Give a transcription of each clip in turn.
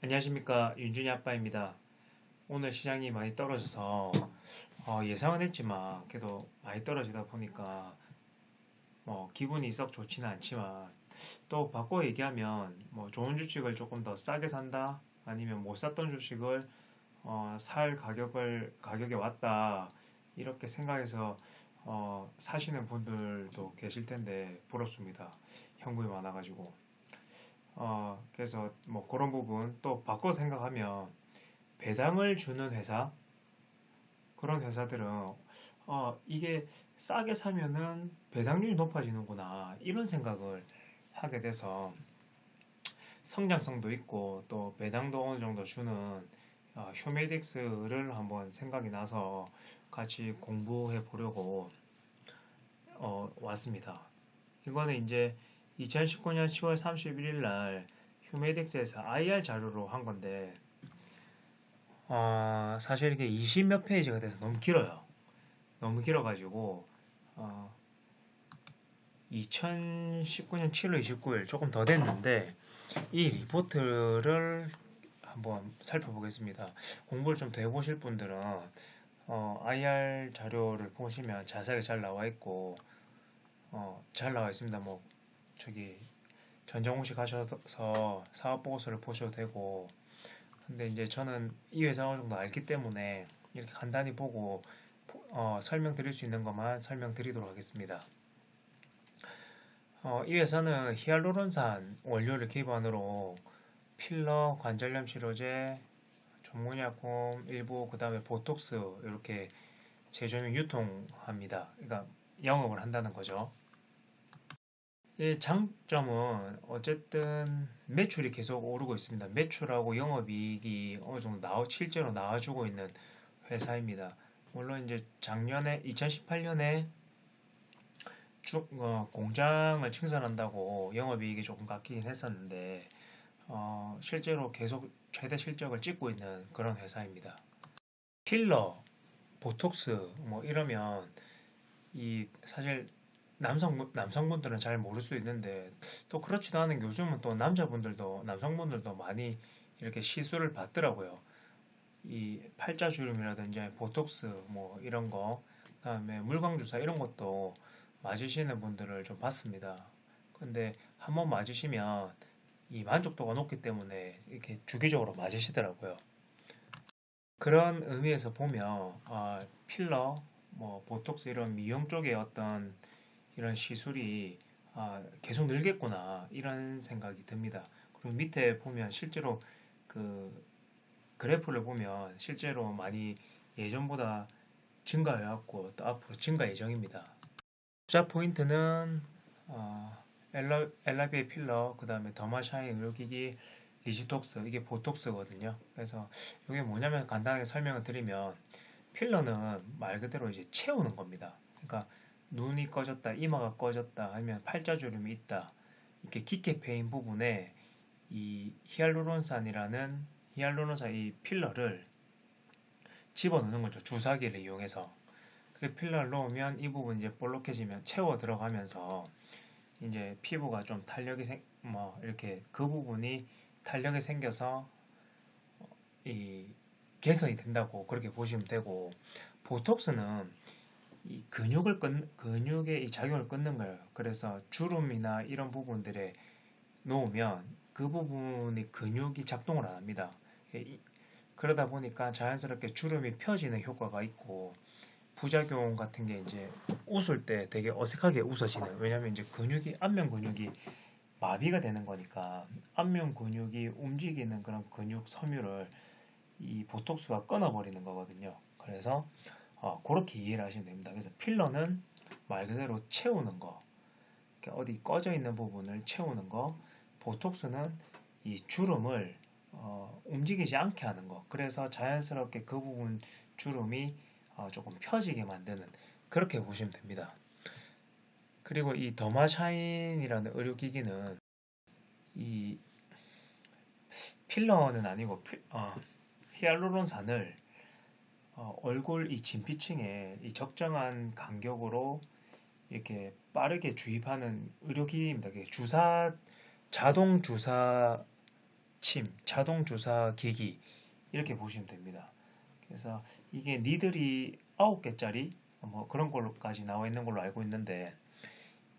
안녕하십니까, 윤준이 아빠입니다. 오늘 시장이 많이 떨어져서 예상은 했지만 그래도 많이 떨어지다 보니까 기분이 썩 좋지는 않지만, 또 바꿔 얘기하면 좋은 주식을 조금 더 싸게 산다, 아니면 못 샀던 주식을 살 가격에 왔다, 이렇게 생각해서 사시는 분들도 계실 텐데 부럽습니다. 현금이 많아가지고. 그래서 그런 부분 또 바꿔 생각하면, 배당을 주는 회사, 그런 회사들은 이게 싸게 사면은 배당률이 높아지는구나, 이런 생각을 하게 돼서 성장성도 있고 또 배당도 어느 정도 주는 휴메딕스를 한번 생각이 나서 같이 공부해 보려고 왔습니다. 이거는 이제 2019년 10월 31일 날 휴메딕스에서 IR 자료로 한 건데, 사실 이게 20 몇 페이지가 돼서 너무 길어요. 너무 길어가지고, 어, 2019년 7월 29일 조금 더 됐는데, 이 리포트를 한번 살펴보겠습니다. 공부를 좀 더 해보실 분들은, IR 자료를 보시면 자세하게 잘 나와 있고, 잘 나와 있습니다. 저기, 전정홍씨 가셔서 사업보고서를 보셔도 되고, 근데 이제 저는 이 회사 어느 정도 알기 때문에 이렇게 간단히 보고 설명드릴 수 있는 것만 설명드리도록 하겠습니다. 이 회사는 히알루론산 원료를 기반으로 필러, 관절염 치료제, 전문의약품 일부, 그 다음에 보톡스 이렇게 제조명 유통합니다. 그러니까 영업을 한다는 거죠. 이 장점은 어쨌든 매출이 계속 오르고 있습니다. 매출하고 영업이익이 어느 정도 실제로 나와주고 있는 회사입니다. 물론 이제 작년에 2018년에 공장을 증설한다고 영업이익이 조금 깎이긴 했었는데, 실제로 계속 최대 실적을 찍고 있는 그런 회사입니다. 필러, 보톡스 이러면 이 사실 남성분들은 잘 모를 수 있는데, 또 그렇지도 않은 게 요즘은 또 남성분들도 많이 이렇게 시술을 받더라고요. 이 팔자주름이라든지 보톡스 이런 거, 그다음에 물광주사 이런 것도 맞으시는 분들을 좀 봤습니다. 근데 한 번 맞으시면 이 만족도가 높기 때문에 이렇게 주기적으로 맞으시더라고요. 그런 의미에서 보면 필러, 보톡스 이런 미용 쪽의 어떤 이런 시술이 계속 늘겠구나, 이런 생각이 듭니다. 그리고 밑에 보면 실제로 그 그래프를 보면 실제로 많이 예전보다 증가해왔고 또 앞으로 증가 예정입니다. 투자 포인트는 엘라비의 필러, 그 다음에 더마샤인 의료기기, 리지톡스, 이게 보톡스거든요. 그래서 이게 뭐냐면 간단하게 설명을 드리면, 필러는 말 그대로 이제 채우는 겁니다. 그러니까 눈이 꺼졌다, 이마가 꺼졌다, 아니면 팔자주름이 있다, 이렇게 깊게 패인 부분에 이 히알루론산 이 필러를 집어넣는 거죠. 주사기를 이용해서. 그 필러를 넣으면 이 부분 이제 볼록해지면 채워 들어가면서 이제 피부가 좀 이렇게 그 부분이 탄력이 생겨서 이 개선이 된다고 그렇게 보시면 되고, 보톡스는 이 근육의 이 작용을 끊는 거예요. 그래서 주름이나 이런 부분들에 놓으면 그 부분이 근육이 작동을 안 합니다. 그러다 보니까 자연스럽게 주름이 펴지는 효과가 있고, 부작용 같은 게 이제 웃을 때 되게 어색하게 웃어지는, 왜냐면 이제 안면 근육이 마비가 되는 거니까 안면 근육이 움직이는 그런 근육 섬유를 이 보톡스가 끊어버리는 거거든요. 그래서 그렇게 이해를 하시면 됩니다. 그래서 필러는 말 그대로 채우는 거, 어디 꺼져 있는 부분을 채우는 거, 보톡스는 이 주름을 움직이지 않게 하는 거. 그래서 자연스럽게 그 부분 주름이 조금 펴지게 만드는, 그렇게 보시면 됩니다. 그리고 이 더마샤인이라는 의료기기는 이 필러는 아니고 히알루론산을 얼굴 이 진피층에 이 적정한 간격으로 이렇게 빠르게 주입하는 의료기기입니다. 자동 주사 침, 자동 주사 기기 이렇게 보시면 됩니다. 그래서 이게 니들이 9개짜리 뭐 그런 걸로까지 나와 있는 걸로 알고 있는데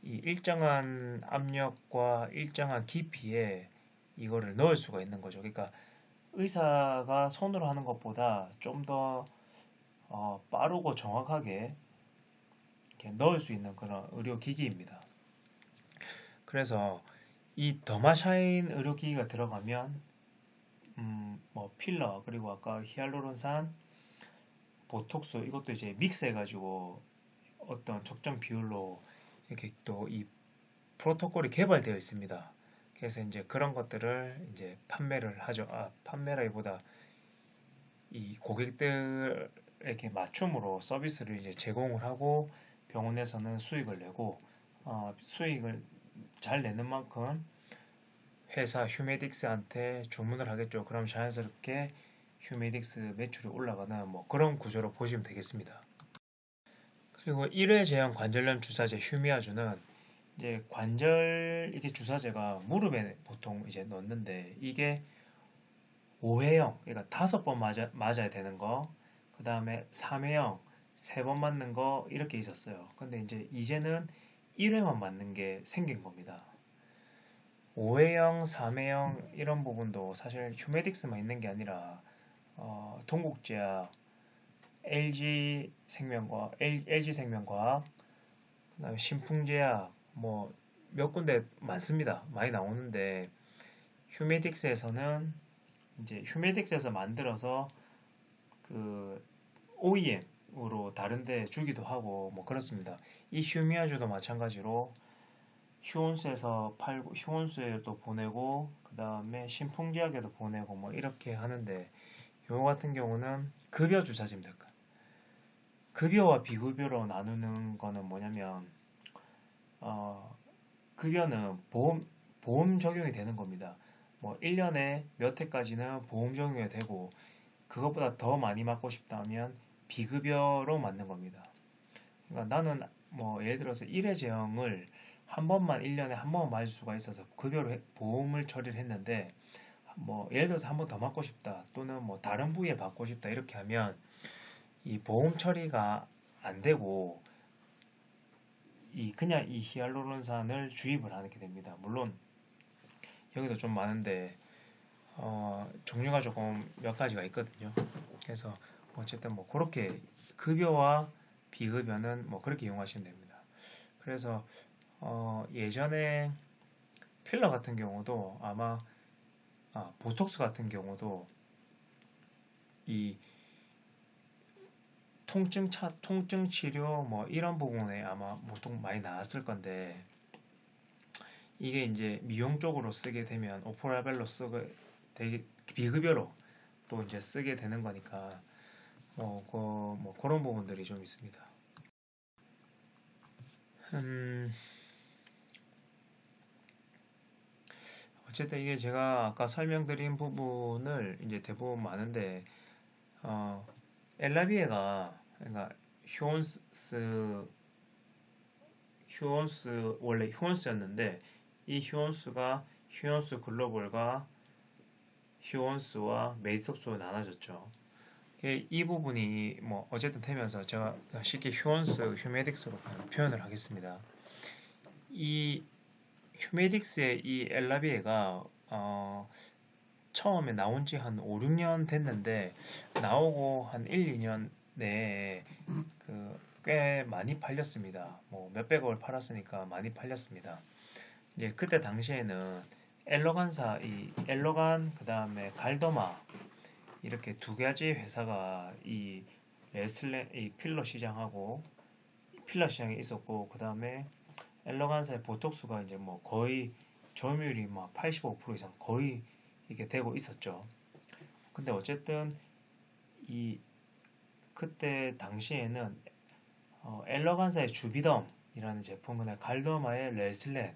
이 일정한 압력과 일정한 깊이에 이거를 넣을 수가 있는 거죠. 그러니까 의사가 손으로 하는 것보다 좀 더 빠르고 정확하게 이렇게 넣을 수 있는 그런 의료기기입니다. 그래서 이 더마샤인 의료기기가 들어가면 뭐 필러 그리고 아까 히알루론산, 보톡스 이것도 이제 믹스해가지고 어떤 적정 비율로 이렇게 또 이 프로토콜이 개발되어 있습니다. 그래서 이제 그런 것들을 이제 판매를 하죠. 판매라기보다 이 고객들에게 맞춤으로 서비스를 이제 제공을 하고 병원에서는 수익을 내고 수익을 잘 내는 만큼 회사 휴메딕스한테 주문을 하겠죠. 그럼 자연스럽게 휴메딕스 매출이 올라가는 뭐 그런 구조로 보시면 되겠습니다. 그리고 1회 제형 관절염 주사제 휴미아주는 이제 관절 이게 주사제가 무릎에 보통 이제 넣는데 이게 5회형 그러니까 5번 맞아야 되는 거, 그 다음에 3회형 3번 맞는 거 이렇게 있었어요. 근데 이제는 1회만 맞는 게 생긴 겁니다. 5회형, 3회형 이런 부분도 사실 휴메딕스만 있는 게 아니라 동국제약, LG생명과학, 그다음에 신풍제약 뭐 몇 군데 많습니다. 많이 나오는데 휴메딕스에서는 이제 휴메딕스에서 만들어서 그 OEM으로 다른데 주기도 하고 뭐 그렇습니다. 이 휴미아주도 마찬가지로 휴온스에서 팔고 휴온스에도 보내고 그 다음에 신풍제약에도 보내고 뭐 이렇게 하는데 요거 같은 경우는 급여 주사제입니다. 급여와 비급여로 나누는 거는 뭐냐면 어, 급여는 보험 적용이 되는 겁니다. 뭐 1년에 몇 회까지는 보험 적용이 되고 그것보다 더 많이 맞고 싶다면 비급여로 맞는 겁니다. 그러니까 나는 뭐 예를 들어서 1회 제형을 한 번만 1년에 한 번만 맞을 수가 있어서 급여로 보험을 처리를 했는데 뭐 예를 들어서 한 번 더 맞고 싶다 또는 뭐 다른 부위에 받고 싶다 이렇게 하면 이 보험 처리가 안 되고 그냥 이 히알루론산을 주입을 하게 됩니다. 물론 여기도 좀 많은데 종류가 조금 몇 가지가 있거든요. 그래서 어쨌든 뭐 그렇게 급여와 비급여는 뭐 그렇게 이용하시면 됩니다. 그래서 예전에 필러 같은 경우도 아마 보톡스 같은 경우도 이 통증 치료 뭐 이런 부분에 아마 보통 많이 나왔을 건데 이게 이제 미용 쪽으로 쓰게 되면 오프라벨로 쓰게 되게 비급여로 또 이제 쓰게 되는 거니까 뭐 그런 부분들이 좀 있습니다. 음, 어쨌든 이게 제가 아까 설명드린 부분을 이제 대부분 많은데 어, 엘라비에가 그러니까 휴온스 원래 휴온스였는데 이 휴온스가 휴온스 글로벌과 휴온스와 메디톡스로 나눠졌죠. 이 부분이 뭐 어쨌든 되면서 제가 쉽게 휴온스, 휴메딕스로 표현을 하겠습니다. 이 휴메딕스의 이 엘라비에가 처음에 나온 지 한 5, 6년 됐는데 나오고 한 1, 2년 내에 꽤 많이 팔렸습니다. 뭐 몇백억을 팔았으니까 많이 팔렸습니다. 이제 그때 당시에는 엘러간 그다음에 갈더마 이렇게 두 가지 회사가 이 필러 시장하고 필러 시장에 있었고 그다음에 엘러간사의 보톡스가 이제 뭐 거의 점유율이 막 85% 이상 거의 이게 되고 있었죠. 근데 어쨌든 이 그때 당시에는 엘러간사의 주비덤이라는 제품이나 갈더마의 레슬렛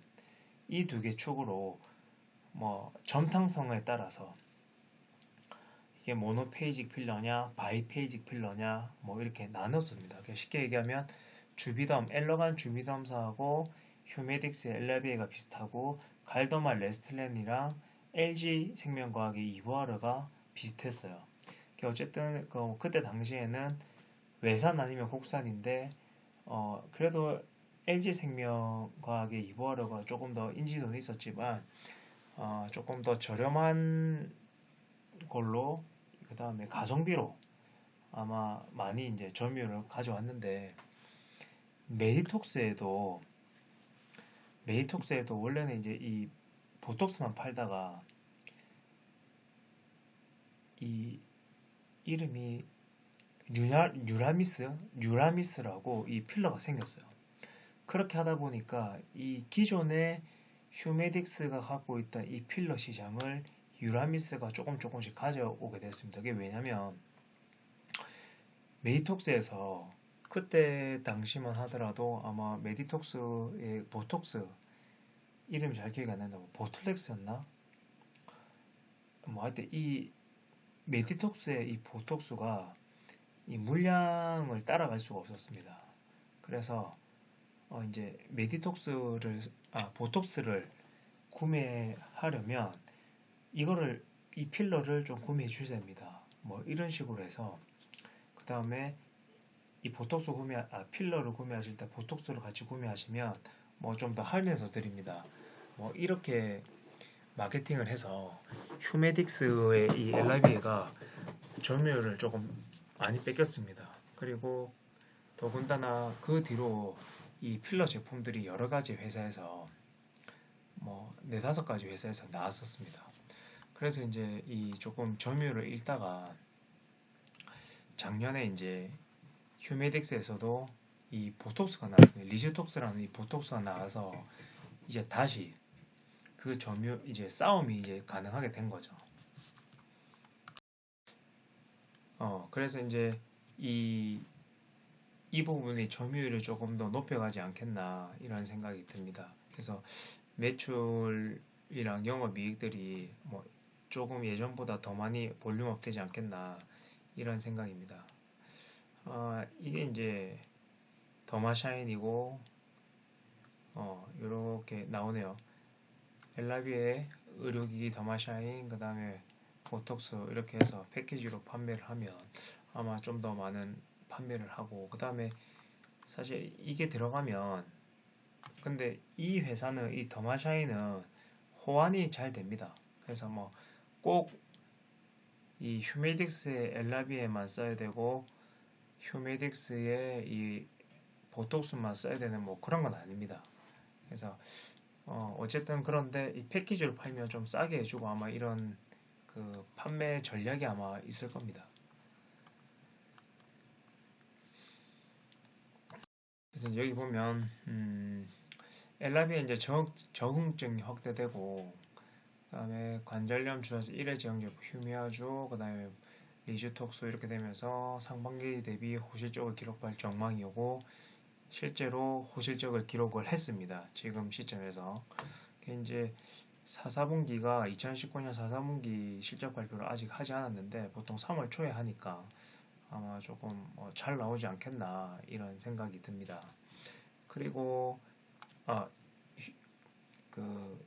이 두 개 축으로 뭐 점탕성에 따라서 이게 모노페이직 필러냐 바이페이직 필러냐 뭐 이렇게 나눴습니다. 쉽게 얘기하면 주비덤 엘러간 주비덤사하고 휴메딕스의 엘라비에가 비슷하고 갈더마 레스틀렌이랑 LG생명과학의 이보아르가 비슷했어요. 어쨌든 그때 당시에는 외산 아니면 국산인데 그래도 LG생명과학의 이보아르가 조금 더 인지도는 있었지만 조금 더 저렴한 걸로 그 다음에 가성비로 아마 많이 이제 점유를 가져왔는데 메디톡스에도 원래는 이제 이 보톡스만 팔다가 이 이름이 뉴라미스라고 이 필러가 생겼어요. 그렇게 하다 보니까 이 기존의 휴메딕스가 갖고 있던 이 필러 시장을 유라미스가 조금씩 가져오게 됐습니다. 그게 왜냐면 메디톡스에서 그때 당시만 하더라도 아마 메디톡스의 보톡스 이름이 잘 기억이 안 난다. 보틀렉스였나? 뭐 하여튼 이 메디톡스의 이 보톡스가 이 물량을 따라갈 수가 없었습니다. 그래서 이제 보톡스를 구매하려면 이 필러를 좀 구매해 주셔야 됩니다. 뭐 이런 식으로 해서 그 다음에 이 필러를 구매하실 때 보톡스를 같이 구매하시면 뭐 좀 더 할인해서 드립니다. 뭐 이렇게 마케팅을 해서 휴메딕스의 이 엘라비에가 점유율을 조금 많이 뺏겼습니다. 그리고 더군다나 그 뒤로 이 필러 제품들이 여러 가지 회사에서 뭐 네다섯 가지 회사에서 나왔었습니다. 그래서 이제 이 조금 점유율을 잃다가 작년에 이제 휴메딕스에서도 이 보톡스가 나왔습니다. 리즈톡스라는 이 보톡스가 나와서 이제 다시 그 이제 싸움이 이제 가능하게 된 거죠. 그래서 이제 이 부분이 점유율을 조금 더 높여가지 않겠나 이런 생각이 듭니다. 그래서 매출이랑 영업이익들이 뭐 조금 예전보다 더 많이 볼륨업 되지 않겠나 이런 생각입니다. 이게 이제 더마샤인이고 이렇게 나오네요. 엘라비의 의료기기 더마샤인 그 다음에 보톡스 이렇게 해서 패키지로 판매를 하면 아마 좀 더 많은 판매를 하고 그 다음에 사실 이게 들어가면 근데 이 회사는 이 더마샤인은 호환이 잘 됩니다. 그래서 뭐 꼭 이 휴메딕스의 엘라비에만 써야 되고 휴메딕스의 이 보톡스만 써야 되는 뭐 그런 건 아닙니다. 그래서 어쨌든 그런데 이 패키지를 팔면 좀 싸게 해주고 아마 이런 그 판매 전략이 아마 있을 겁니다. 그래서 여기 보면 엘라비에 이제 적응증이 확대되고 그다음에 관절염 주사제 1회 제형제품 휴미아주 그다음에 리주톡스 이렇게 되면서 상반기 대비 호실적을 기록할 전망이 오고 실제로 호실적을 기록을 했습니다. 지금 시점에서 이제 4분기가 2019년 4분기 실적 발표를 아직 하지 않았는데 보통 3월 초에 하니까 아마 조금 잘 나오지 않겠나 이런 생각이 듭니다. 그리고 그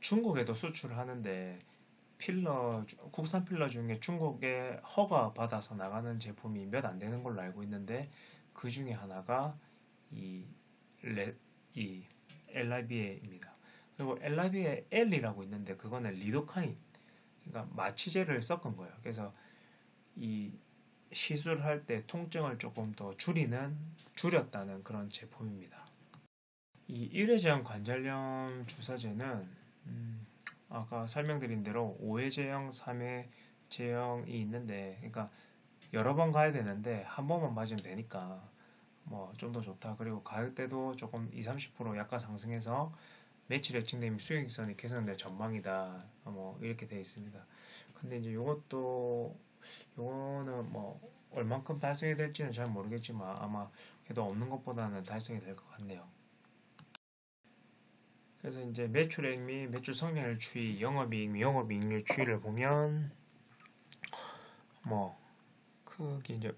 중국에도 수출을 하는데 국산 필러 중에 중국에 허가 받아서 나가는 제품이 몇 안 되는 걸로 알고 있는데 그 중에 하나가 이 엘라비에입니다. 그리고 엘라비에 L이라고 있는데 그거는 리도카인, 그러니까 마취제를 섞은 거예요. 그래서 이 시술할 때 통증을 조금 더 줄였다는 그런 제품입니다. 이 1회 제형 관절염 주사제는 아까 설명드린 대로 5회 제형, 3회 제형이 있는데 그러니까 여러 번 가야 되는데 한 번만 맞으면 되니까 뭐 좀 더 좋다. 그리고 가격대도 조금 20-30% 약간 상승해서 매출 예측되면 수익성이 개선될 전망이다. 뭐 이렇게 되어 있습니다. 근데 이제 요거는 뭐 얼만큼 달성이 될지는 잘 모르겠지만 아마 그래도 없는 것보다는 달성이 될 것 같네요. 그래서 이제 매출액 및 매출 성장률 추이, 영업이익 및 영업이익률 추이를 보면 뭐 크게 이제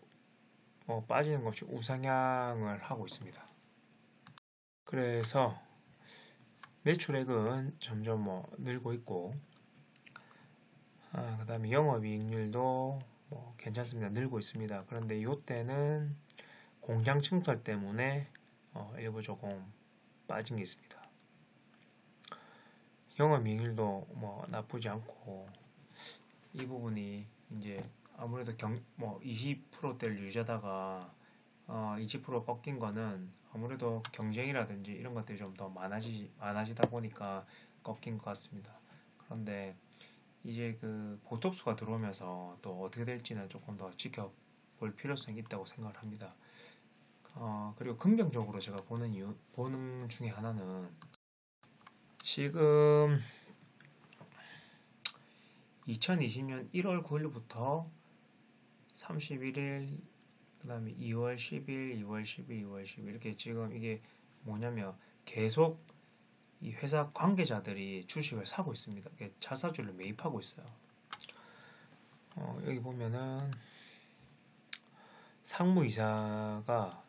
뭐 빠지는 것 없이 우상향을 하고 있습니다. 그래서 매출액은 점점 늘고 있고, 그 다음에 영업이익률도 괜찮습니다. 늘고 있습니다. 그런데 이때는 공장 증설 때문에 일부 조금 빠진 게 있습니다. 영업이익률도 나쁘지 않고, 이 부분이 이제 아무래도 20%대를 유지하다가 20% 꺾인 거는 아무래도 경쟁이라든지 이런 것들이 좀 더 많아지다 보니까 꺾인 것 같습니다. 그런데 이제 그 보톡스가 들어오면서 또 어떻게 될지는 조금 더 지켜볼 필요성이 있다고 생각을 합니다. 그리고 긍정적으로 제가 보는 중에 하나는 지금 2020년 1월 9일부터 31일, 그 다음에 2월 10일, 2월 10일, 2월 10일 이렇게 지금 이게 뭐냐면 계속 이 회사 관계자들이 주식을 사고 있습니다. 자사주를 매입하고 있어요. 여기 보면은 상무이사가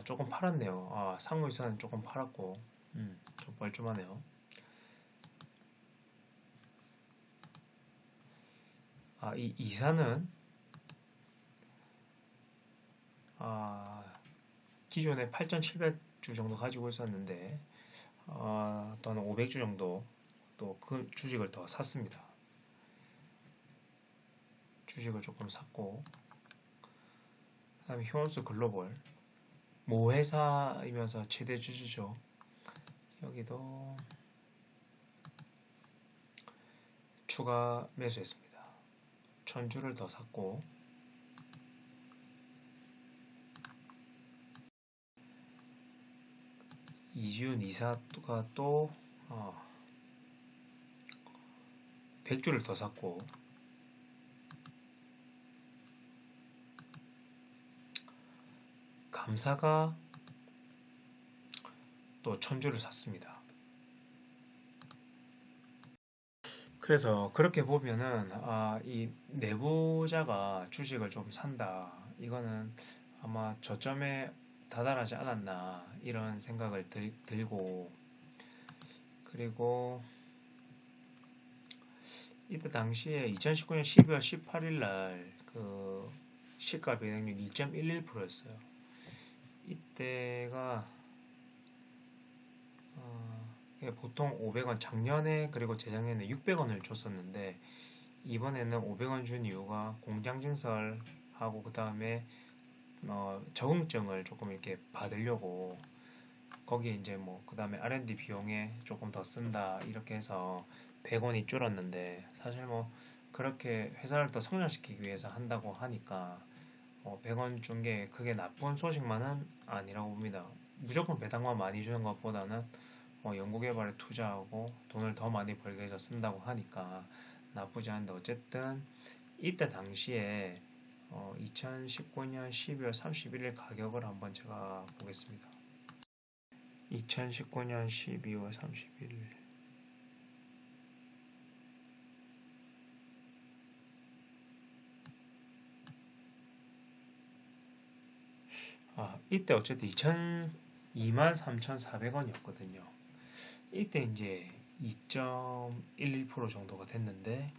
조금 팔았네요. 상무이사는 조금 팔았고 좀 뻘쭘하네요. 이 이사는 기존에 8,700주 정도 가지고 있었는데 또는 500주 정도 또 그 주식을 더 샀습니다. 주식을 조금 샀고, 그 다음에 휴원스 글로벌 모회사이면서 최대 주주죠. 여기도 추가 매수했습니다. 1,000주를 더 샀고, 이지훈 이사가 또 100주를 더 샀고, 감사가 또 1,000주를 샀습니다. 그래서 그렇게 보면은 이 내부자가 주식을 좀 산다. 이거는 아마 저점에 다다르지 않았나 이런 생각을 들고, 그리고 이때 당시에 2019년 12월 18일 날 그 시가 변동률 2.11%였어요. 이때가 보통 500원, 작년에 그리고 재작년에 600원을 줬었는데 이번에는 500원 준 이유가 공장 증설하고 그 다음에 적응증을 조금 이렇게 받으려고, 거기에 이제 그 다음에 R&D 비용에 조금 더 쓴다 이렇게 해서 100원이 줄었는데, 사실 그렇게 회사를 더 성장시키기 위해서 한다고 하니까 100원 준 게 그게 나쁜 소식만은 아니라고 봅니다. 무조건 배당만 많이 주는 것보다는 연구개발에 투자하고 돈을 더 많이 벌기 위해서 쓴다고 하니까 나쁘지 않은데, 어쨌든 이때 당시에 2019년 12월 31일 가격을 한번 제가 보겠습니다. 2019년 12월 31일 이때 어쨌든 23,400원이었거든요. 이때 이제 2.11% 정도가 됐는데,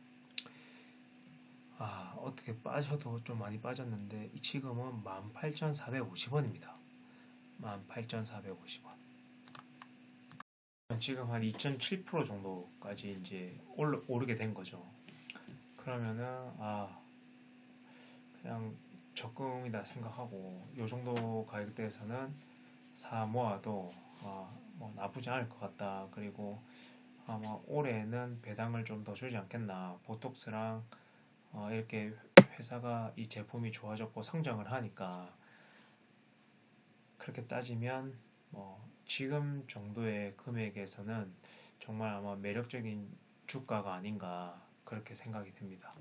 어떻게 빠져도 좀 많이 빠졌는데 지금은 18,450원입니다. 18,450원. 지금 한 2.7% 정도까지 이제 오르게 된 거죠. 그러면은 그냥 적금이다 생각하고 요 정도 가격대에서는 사 모아도 나쁘지 않을 것 같다. 그리고 아마 올해는 배당을 좀 더 주지 않겠나. 보톡스랑 이렇게 회사가 이 제품이 좋아졌고 성장을 하니까, 그렇게 따지면 지금 정도의 금액에서는 정말 아마 매력적인 주가가 아닌가 그렇게 생각이 됩니다.